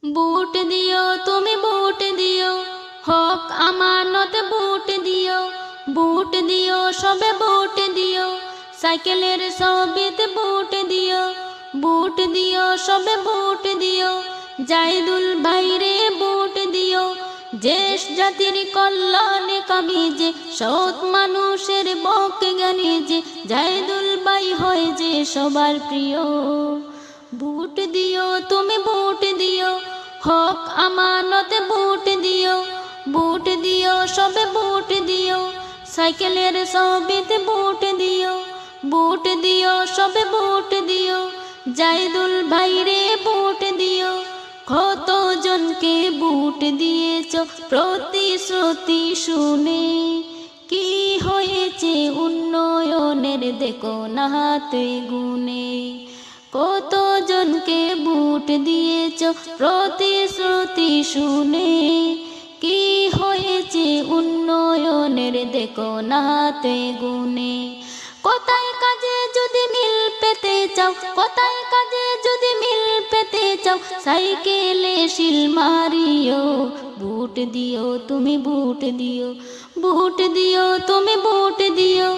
বুট দিও তুমি বুট দিও, হক আমানত বুট দিও। বুট দিও সবে বুট দিও, সাইকেলের সবিতে বুট দিও। বুট দিও সবে বুট দিও, জাইদুল ভাইরে বুট দিও। দেশ জাতির কল্যাণে কামি যে, সৎ মানুষের বকে জ্ঞানী যে, জাইদুল ভাই হয় যে সবার প্রিয়। বুট দিও তুমি বুট দিও, হক আমানত বুট দিও। বুট দিও সবে বুট দিও, সাইকেলের সবিতে বুট দিও। বুট দিও সবে বুট দিও, জাইদুল ভাইরে বুট দিও। কত জনকে বুট দিয়েছ প্রতিশ্রুতি শুনে, কি হয়েছে উন্নয়নের দেখো না হাতে গুনে। কত জনকে বুট দিয়েছ প্রতিশ্রুতি শুনে, কি হয়েছে উন্নয়নের দেখো না হাতে গুনে। কোথায় কাজে যদি মিল পেতে চাও, কোথায় কাজে যদি মিল পেতে চাও, সাইকেলে শিল মারিও। বুট দিও তুমি বুট দিও, বুট দিও তুমি বুট দিও,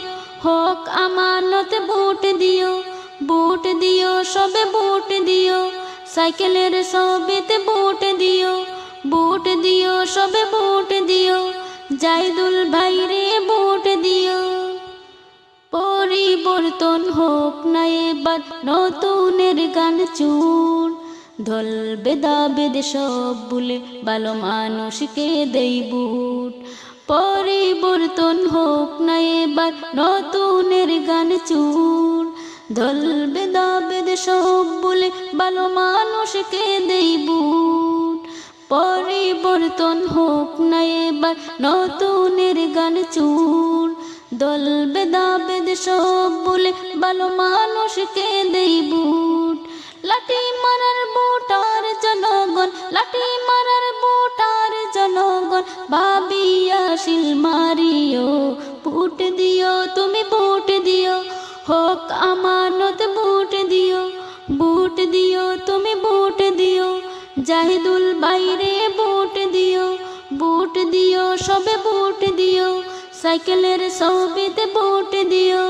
হক আমানত বুট দিও। বুট দিও সবে বুট দিও, সাইকেলের সবিতে বুট দিও। বুট দিও সবে বুট দিও, জাইদুল ভাইরে বুট দিও। পরিবর্তন হোক না এবার নতুনের গান চুর, ঢোল বেদা বেদ সব ভুলে ভালো মানুষকে দেই বুট। পরিবর্তন হোক না এবার নতুনের গান চুর, ঢোল বেদা বেদ সব ভুলে ভালো মানুষকে দেই বুট। পরিবর্তন হোক না এবার নতুনের গান চুর, দল বেদা বেদ সব বলে ভালো মানুষকে দেই বুট। লাঠি মারার বুটার জনগণ, লাঠি মারার বুটার জনগণ, ভাবিয়া শিল মারিও। বুট দিও তুমি বুট দিও, হক আমানত বুট দিও। বুট দিও তুমি বুট দিও, জাহিদুল ভাইরে বুট দিও। বুট দিও সবে বুট দিও, সাইকেলের সবিতে বুট দিও।